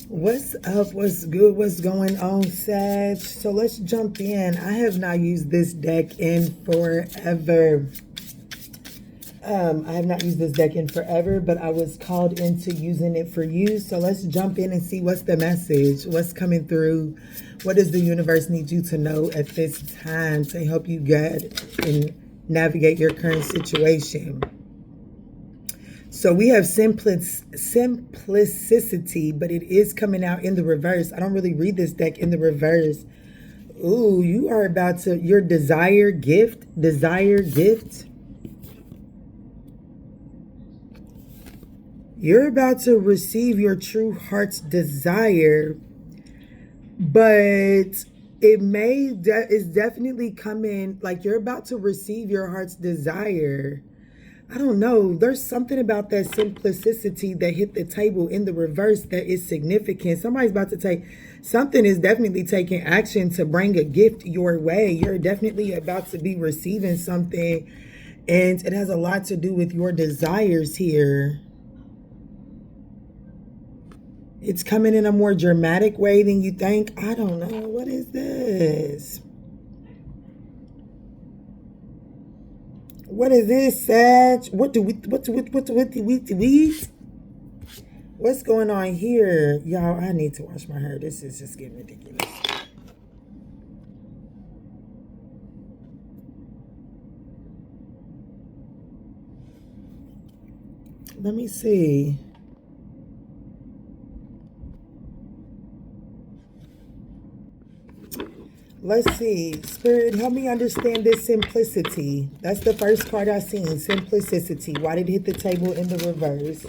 What's up? What's good? What's going on, Sag? So let's jump in. I have not used this deck in forever. I have not used this deck in forever, but I was called into using it for you. So let's jump in and see what's the message, what's coming through. What does the universe need you to know at this time to help you get and navigate your current situation? So we have simplicity, but it is coming out in the reverse. I don't really read this deck in the reverse. Ooh, you are about to, your desire gift. You're about to receive your true heart's desire, but it's definitely coming, like you're about to receive your heart's desire. I don't know. There's something about that simplicity that hit the table in the reverse that is significant. Somebody's about to something is definitely taking action to bring a gift your way. You're definitely about to be receiving something, and it has a lot to do with your desires here. It's coming in a more dramatic way than you think. I don't know. What is this? What is this, Sag? What's going on here? Y'all, I need to wash my hair. This is just getting ridiculous. Let me see. Let's see. Spirit, help me understand this simplicity. That's the first card I seen. Simplicity. Why did it hit the table in the reverse?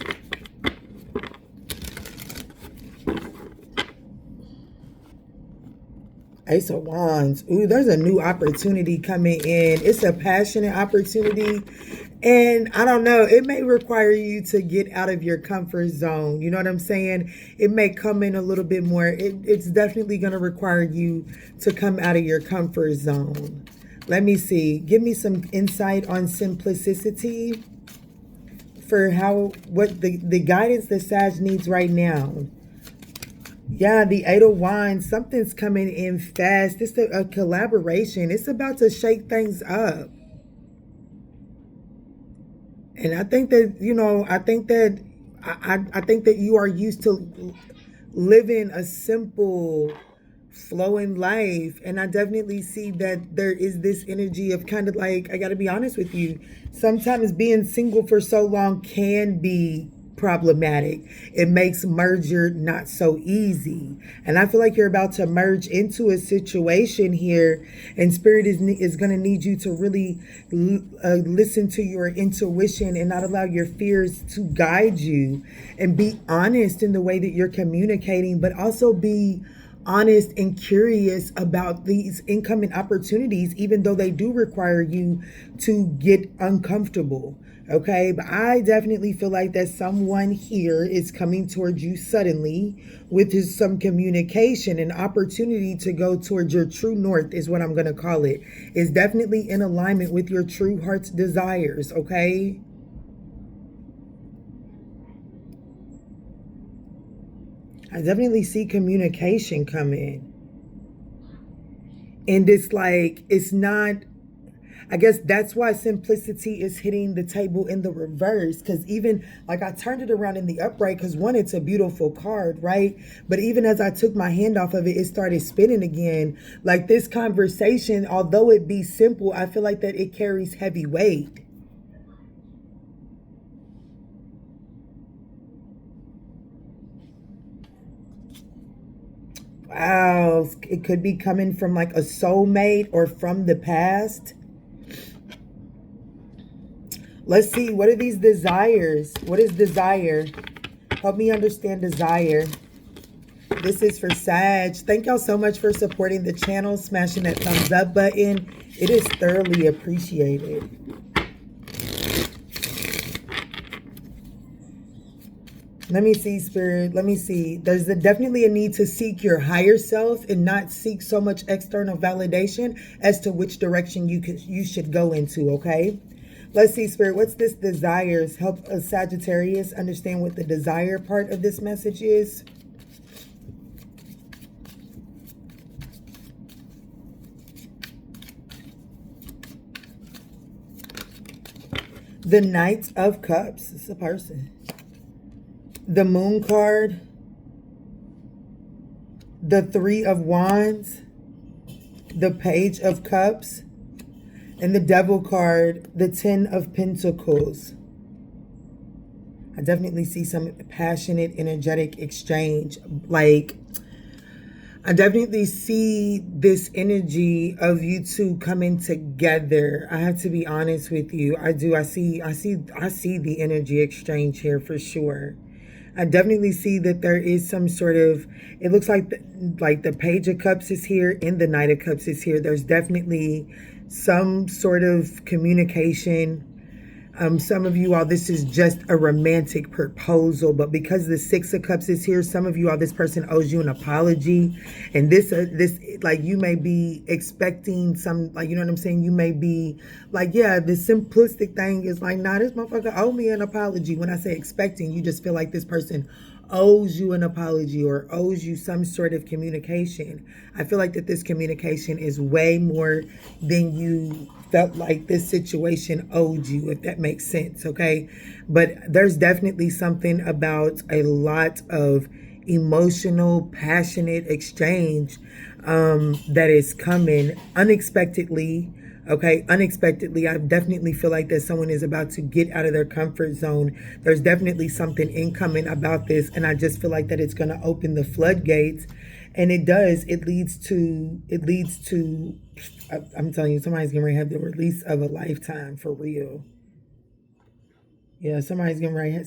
Ace of Wands. Ooh, there's a new opportunity coming in. It's a passionate opportunity. And I don't know, it may require you to get out of your comfort zone. You know what I'm saying? It may come in a little bit more. It's definitely going to require you to come out of your comfort zone. Let me see. Give me some insight on simplicity for what the guidance that Sag needs right now. Yeah, the Eight of Wands. Something's coming in fast. It's a collaboration. It's about to shake things up. And I think that, I think that you are used to living a simple, flowing life. And I definitely see that there is this energy of kind of like, I got to be honest with you, sometimes being single for so long can be problematic. It makes merger not so easy. And I feel like you're about to merge into a situation here, and Spirit is going to need you to really listen to your intuition and not allow your fears to guide you, and be honest in the way that you're communicating, but also be honest and curious about these incoming opportunities, even though they do require you to get uncomfortable. Okay, but I definitely feel like that someone here is coming towards you suddenly with some communication, an opportunity to go towards your true north is what I'm going to call it. It's definitely in alignment with your true heart's desires, okay? I definitely see communication coming. And it's like, it's not, I guess that's why simplicity is hitting the table in the reverse. Because even like I turned it around in the upright, because one, it's a beautiful card, right? But even as I took my hand off of it, it started spinning again. Like this conversation, although it be simple, I feel like that it carries heavy weight. Wow, it could be coming from like a soulmate or from the past. Let's see, what are these desires? What is desire? Help me understand desire. This is for Sag. Thank y'all so much for supporting the channel, smashing that thumbs up button. It is thoroughly appreciated. Let me see, Spirit. Let me see. There's definitely a need to seek your higher self and not seek so much external validation as to which direction you should go into, okay? Let's see, Spirit. What's this desires? Help a Sagittarius understand what the desire part of this message is. The Knight of Cups. It's a person. The Moon card. The Three of Wands. The Page of Cups. And the Devil card. The Ten of Pentacles. I definitely see some passionate, energetic exchange. Like, I definitely see this energy of you two coming together. I have to be honest with you. I do. I see the energy exchange here for sure. I definitely see that there is some sort of, it looks like the Page of Cups is here and the Knight of Cups is here. There's definitely some sort of communication. Some of you all, this is just a romantic proposal, but because the Six of Cups is here, some of you all, this person owes you an apology, and this like, you may be expecting some, like, you know what I'm saying? You may be like, yeah, the simplistic thing is like, nah, this motherfucker owe me an apology. When I say expecting, you just feel like this person owes you an apology or owes you some sort of communication. I feel like that this communication is way more than you felt like this situation owed you, if that makes sense, okay? But there's definitely something about a lot of emotional, passionate exchange that is coming unexpectedly. Okay, unexpectedly. I definitely feel like that someone is about to get out of their comfort zone. There's definitely something incoming about this, and I just feel like that it's going to open the floodgates, and it does. It leads to. I'm telling you, somebody's going to have the release of a lifetime for real. Yeah, somebody's getting ready to have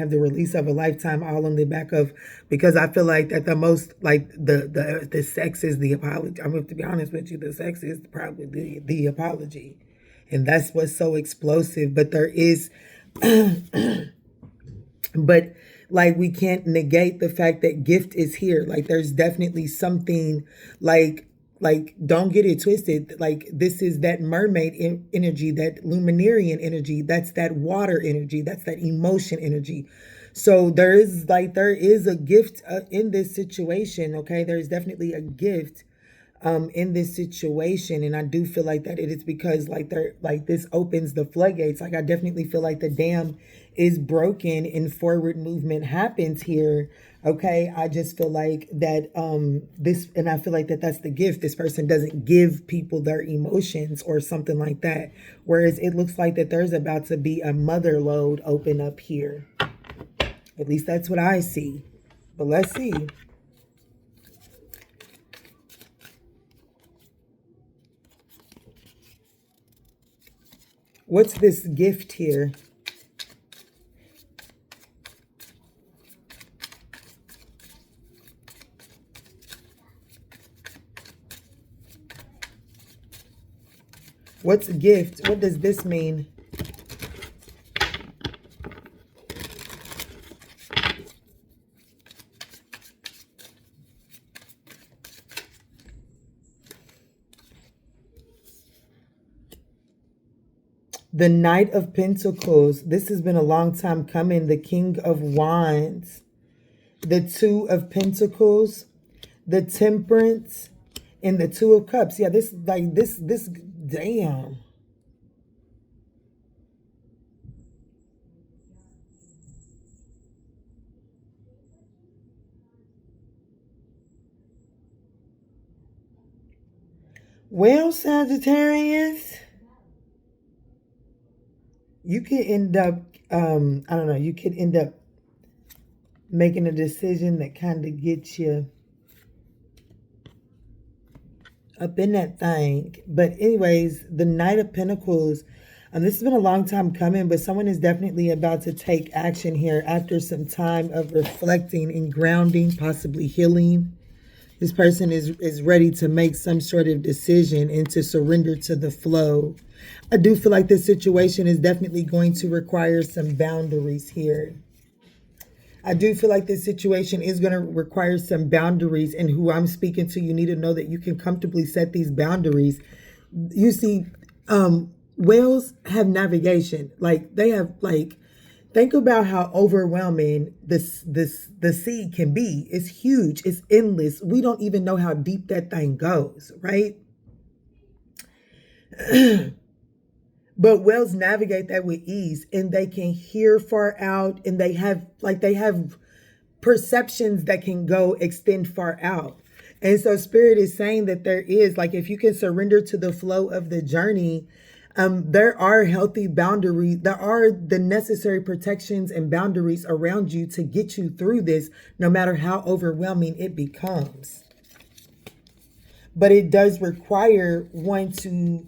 the release of a lifetime, all on the back of, because I feel like that the most, like, the sex is the apology. I'm going to be honest with you, the sex is probably the apology. And that's what's so explosive. But there is but like, we can't negate the fact that gift is here. Like, there's definitely something like, don't get it twisted. Like, this is that mermaid energy, that luminarian energy. That's that water energy. That's that emotion energy. So there is a gift in this situation. Okay. There's definitely a gift in this situation, and I do feel like that it is because this opens the floodgates. Like, I definitely feel like the dam is broken and forward movement happens here. Okay, I just feel like that and I feel like that that's the gift. This person doesn't give people their emotions or something like that, whereas it looks like that there's about to be a mother lode open up here. At least that's what I see, but let's see. What's this gift here? What's gift? What does this mean? The Knight of Pentacles. This has been a long time coming. The King of Wands. The Two of Pentacles. The Temperance. And the Two of Cups. Yeah, this, damn. Well, Sagittarius, you could end up, I don't know, you could end up making a decision that kind of gets you up in that thing. But anyways, the Knight of Pentacles, this has been a long time coming, but someone is definitely about to take action here after some time of reflecting and grounding, possibly healing. This person is ready to make some sort of decision and to surrender to the flow. I do feel like this situation is definitely going to require some boundaries here. I do feel like this situation is going to require some boundaries, and who I'm speaking to, you need to know that you can comfortably set these boundaries. You see, whales have navigation. Like, they have, like, think about how overwhelming the sea can be. It's huge. It's endless. We don't even know how deep that thing goes, right? But whales navigate that with ease, and they can hear far out, and they have perceptions that can go extend far out. And so spirit is saying that there is, like, if you can surrender to the flow of the journey, there are healthy boundaries. There are the necessary protections and boundaries around you to get you through this, no matter how overwhelming it becomes. But it does require one to,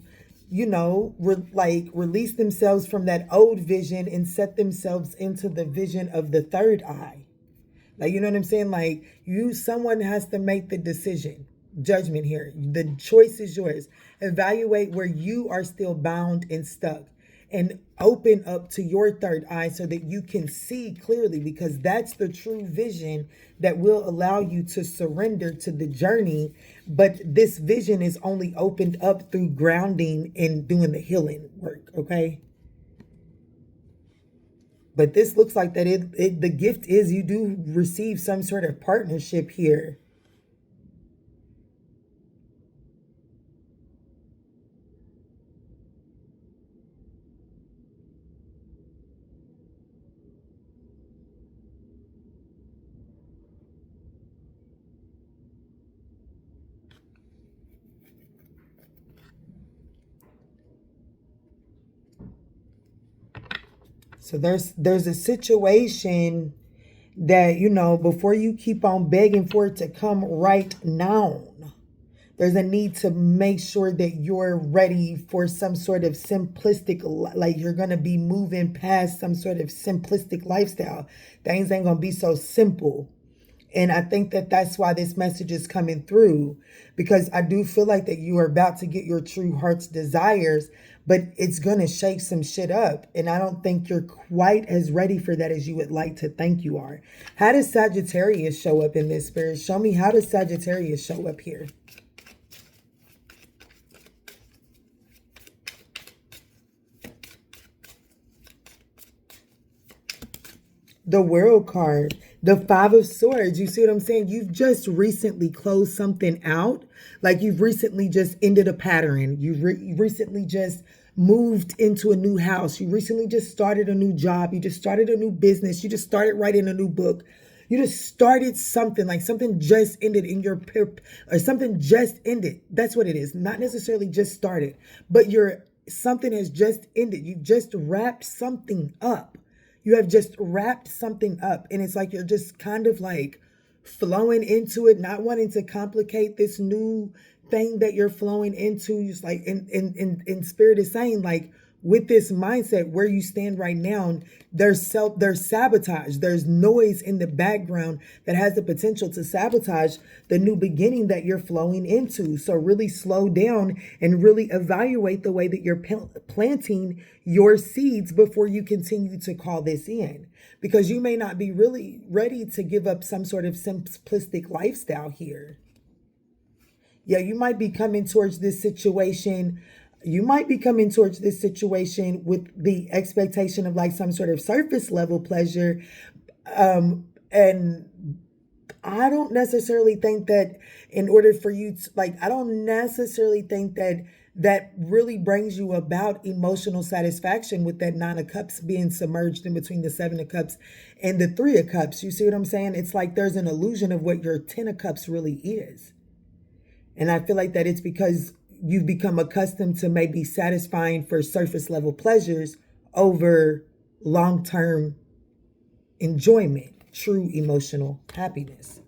release themselves from that old vision and set themselves into the vision of the third eye. Like, you know what I'm saying? Like, someone has to make the decision, judgment here. The choice is yours. Evaluate where you are still bound and stuck, and open up to your third eye so that you can see clearly, because that's the true vision that will allow you to surrender to the journey. But this vision is only opened up through grounding and doing the healing work, okay? But this looks like that the gift is you do receive some sort of partnership here. So there's a situation that, before you keep on begging for it to come right now, there's a need to make sure that you're ready for some sort of simplistic, like you're going to be moving past some sort of simplistic lifestyle. Things ain't going to be so simple. And I think that that's why this message is coming through, because I do feel like that you are about to get your true heart's desires, but it's going to shake some shit up. And I don't think you're quite as ready for that as you would like to think you are. How does Sagittarius show up in this, spirit? Show me, how does Sagittarius show up here? The World card, the Five of Swords. You see what I'm saying? You've just recently closed something out. Like, you've recently just ended a pattern. You've recently just moved into a new house. You recently just started a new job. You just started a new business. You just started writing a new book. You just started something, like something just ended in your, or something just ended. That's what it is. Not necessarily just started, but something has just ended. You just wrapped something up. You have just wrapped something up, and it's like you're just kind of like flowing into it, not wanting to complicate this new thing that you're flowing into. Just like in spirit is saying, like, with this mindset where you stand right now, there's sabotage. There's noise in the background that has the potential to sabotage the new beginning that you're flowing into. So really slow down and really evaluate the way that you're planting your seeds before you continue to call this in, because you may not be really ready to give up some sort of simplistic lifestyle here. Yeah, you might be coming towards this situation. You might be coming towards this situation with the expectation of like some sort of surface level pleasure. And I don't necessarily think that in order for you to, like, I don't necessarily think that that really brings you about emotional satisfaction, with that Nine of Cups being submerged in between the Seven of Cups and the Three of Cups. You see what I'm saying? It's like there's an illusion of what your Ten of Cups really is. And I feel like that it's because you've become accustomed to maybe satisfying for surface level pleasures over long-term enjoyment, true emotional happiness.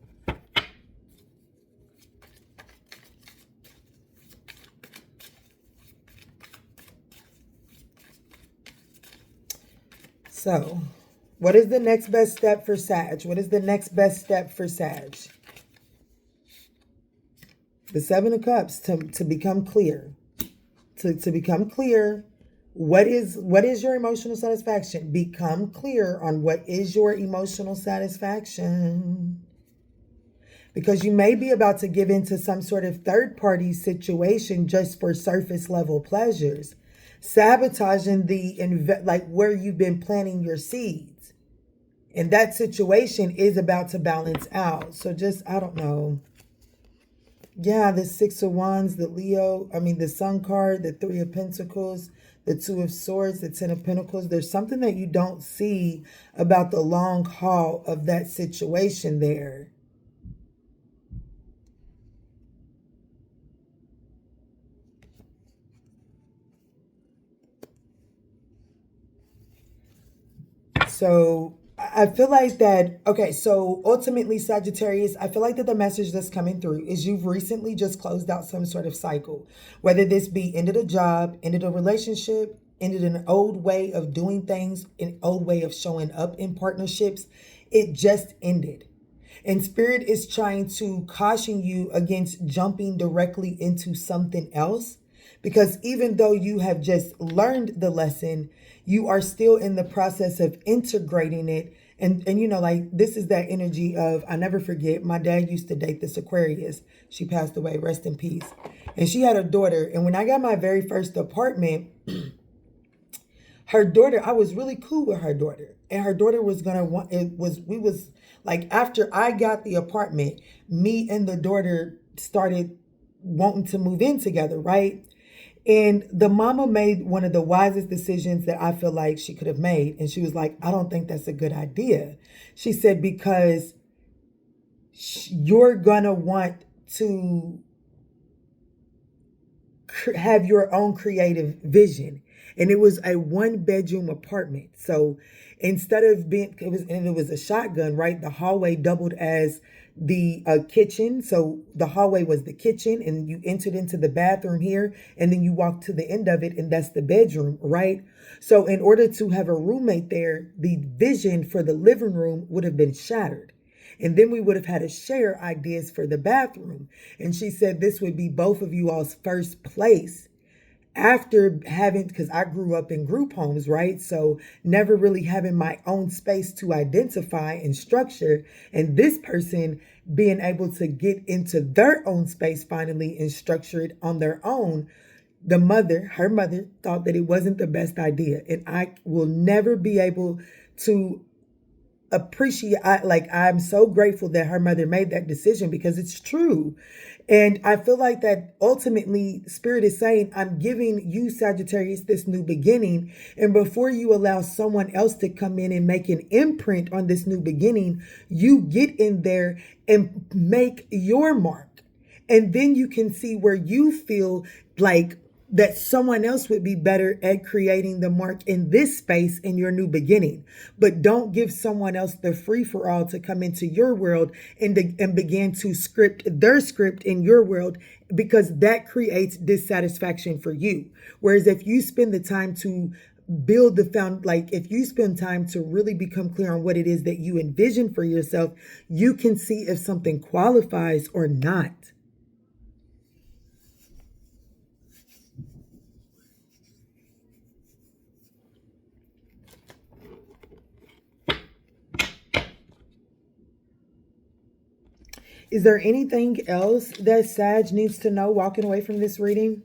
So, what is the next best step for Sag? What is the next best step for Sag? The Seven of Cups, to become clear. To become clear, what is your emotional satisfaction? Become clear on what is your emotional satisfaction. Because you may be about to give into some sort of third-party situation just for surface level pleasures, sabotaging like where you've been planting your seeds. And that situation is about to balance out. So just, I don't know. Yeah, the Six of Wands, the Sun card, the Three of Pentacles, the Two of Swords, the Ten of Pentacles. There's something that you don't see about the long haul of that situation there. So I feel like that, okay, so ultimately, Sagittarius, I feel like that the message that's coming through is you've recently just closed out some sort of cycle, whether this be ended a job, ended a relationship, ended an old way of doing things, an old way of showing up in partnerships. It just ended. And Spirit is trying to caution you against jumping directly into something else, because even though you have just learned the lesson, you are still in the process of integrating it. And you know, like, this is that energy of, I never forget, my dad used to date this Aquarius. She passed away, rest in peace. And she had a daughter. And when I got my very first apartment, her daughter, I was really cool with her daughter. And her daughter was gonna want, we was like, after I got the apartment, me and the daughter started wanting to move in together, right? And the mama made one of the wisest decisions that I feel like she could have made. And she was like, I don't think that's a good idea. She said, because you're gonna want to have your own creative vision. And it was a 1-bedroom apartment. So instead of being, it was a shotgun, right? The hallway doubled as the kitchen. So the hallway was the kitchen, and you entered into the bathroom here, and then you walked to the end of it, and that's the bedroom, right? So in order to have a roommate there, the vision for the living room would have been shattered. And then we would have had to share ideas for the bathroom. And she said this would be both of you all's first place after having, because I grew up in group homes, right? So never really having my own space to identify and structure. And this person being able to get into their own space finally and structure it on their own. Her mother thought that it wasn't the best idea. And I will never be able to appreciate, I'm so grateful that her mother made that decision, because it's true. And I feel like that ultimately Spirit is saying, I'm giving you, Sagittarius, this new beginning. And before you allow someone else to come in and make an imprint on this new beginning, you get in there and make your mark. And then you can see where you feel like that someone else would be better at creating the mark in this space in your new beginning. But don't give someone else the free for all to come into your world and begin to script their script in your world, because that creates dissatisfaction for you. Whereas if you spend the time to build if you spend time to really become clear on what it is that you envision for yourself, you can see if something qualifies or not. Is there anything else that Sag needs to know walking away from this reading?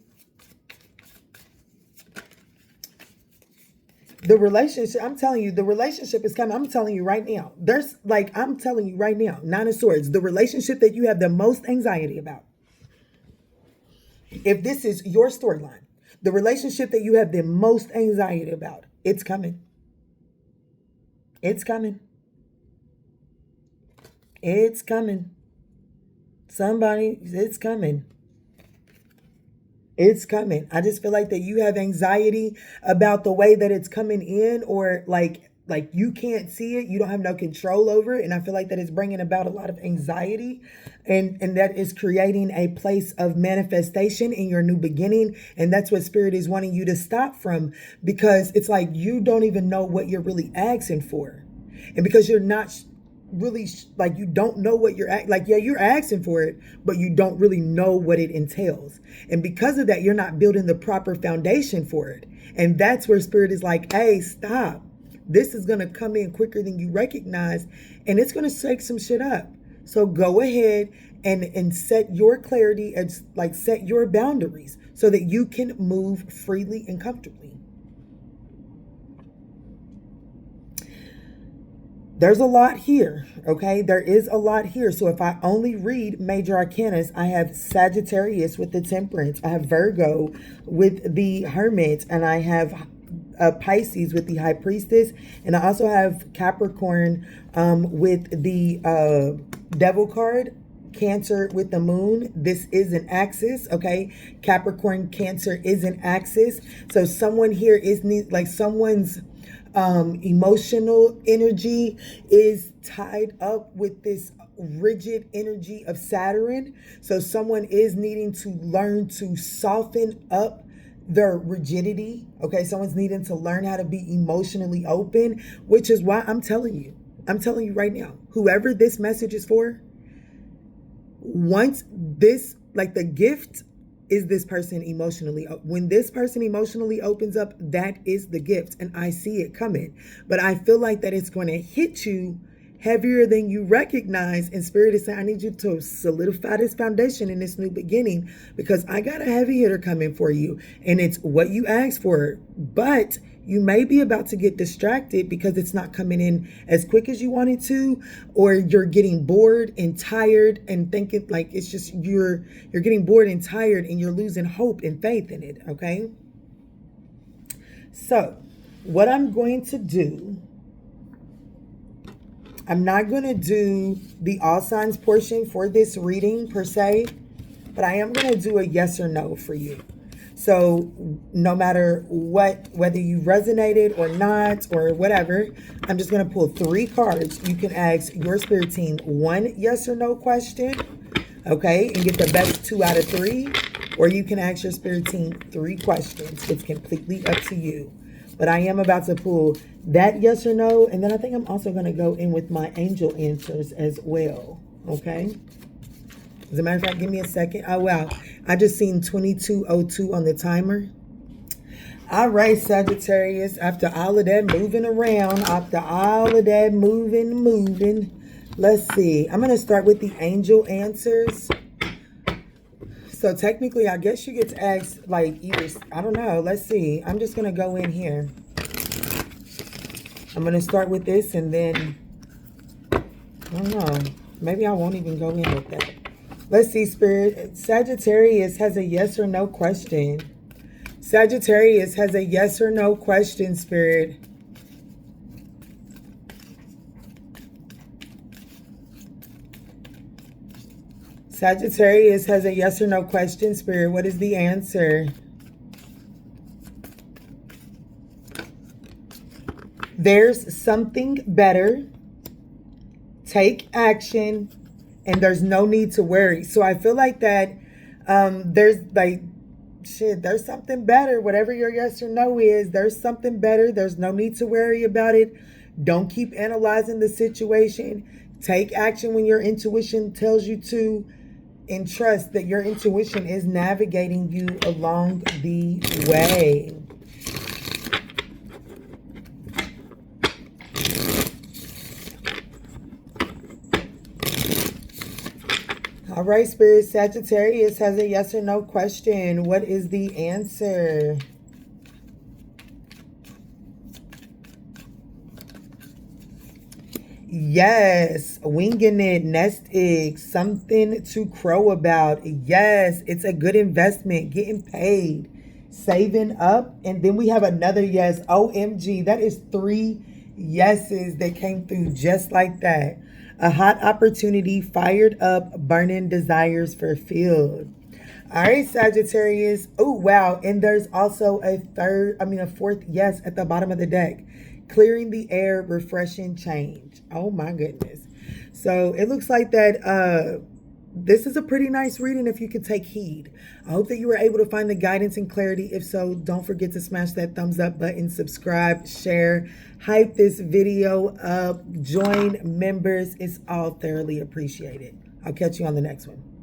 The relationship, I'm telling you, the relationship is coming. I'm telling you right now. I'm telling you right now, 9 of Swords, the relationship that you have the most anxiety about. If this is your storyline, the relationship that you have the most anxiety about, it's coming. It's coming. It's coming. It's coming. It's coming. I just feel like that you have anxiety about the way that it's coming in, or like you can't see it. You don't have no control over it. And I feel like that is bringing about a lot of anxiety, and that is creating a place of manifestation in your new beginning. And that's what Spirit is wanting you to stop from, because it's like you don't even know what you're really asking for. And because you're not really, you don't know what you're you're asking for it, but you don't really know what it entails. And because of that, you're not building the proper foundation for it. And that's where Spirit is like, hey, stop. This is going to come in quicker than you recognize, and it's going to shake some shit up. So go ahead and set your clarity, and set your boundaries so that you can move freely and comfortably. there's a lot here, okay? There is a lot here. So if I only read major arcanas, I have Sagittarius with the Temperance, I have Virgo with the Hermit, and I have Pisces with the High Priestess, and I also have Capricorn with the Devil card, Cancer with the Moon. This is an axis, okay? Capricorn, Cancer is an axis. So someone here is like someone's emotional energy is tied up with this rigid energy of Saturn. So someone is needing to learn to soften up their rigidity. Okay, someone's needing to learn how to be emotionally open, which is why I'm telling you right now, whoever this message is for, once this, like the gift is this person emotionally, when this person emotionally opens up, that is the gift, and I see it coming. But I feel like that it's going to hit you heavier than you recognize, and Spirit is saying, I need you to solidify this foundation in this new beginning, because I got a heavy hitter coming for you, and it's what you asked for. But you may be about to get distracted because it's not coming in as quick as you wanted to, or you're getting bored and tired and thinking like it's just you're getting bored and tired and you're losing hope and faith in it, okay? So what I'm going to do, I'm not going to do the all signs portion for this reading per se, but I am going to do a yes or no for you. So no matter what, whether you resonated or not or whatever, I'm just going to pull 3 cards. You can ask your spirit team 1 yes or no question, okay, and get the best 2 out of 3. Or you can ask your spirit team 3 questions. It's completely up to you. But I am about to pull that yes or no, and then I think I'm also going to go in with my angel answers as well, okay? As a matter of fact, give me a second. Oh, wow. I just seen 22:02 on the timer. All right, Sagittarius. After all of that moving around, after all of that moving, let's see. I'm going to start with the angel answers. So technically, I guess you get to ask, like, either, I don't know. Let's see. I'm just going to go in here. I'm going to start with this, and then, I don't know. Maybe I won't even go in with that. Let's see, Spirit. Sagittarius has a yes or no question. Sagittarius has a yes or no question, Spirit. Sagittarius has a yes or no question, Spirit. What is the answer? There's something better. Take action. And there's no need to worry. So I feel like that there's like, shit, there's something better. Whatever your yes or no is, there's something better. There's no need to worry about it. Don't keep analyzing the situation. Take action when your intuition tells you to. And trust that your intuition is navigating you along the way. All right, Spirit. Sagittarius has a yes or no question. What is the answer? Yes, winging it, nest egg, something to crow about. Yes, it's a good investment, getting paid, saving up. And then we have another yes. OMG, that is 3 yeses that came through just like that. A hot opportunity, fired up, burning desires fulfilled. All right, Sagittarius. Oh, wow. And there's also a 4th yes at the bottom of the deck. Clearing the air, refreshing change. Oh, my goodness. So it looks like that this is a pretty nice reading if you could take heed. I hope that you were able to find the guidance and clarity. If so, don't forget to smash that thumbs up button, subscribe, share, hype this video up, join members. It's all thoroughly appreciated. I'll catch you on the next one.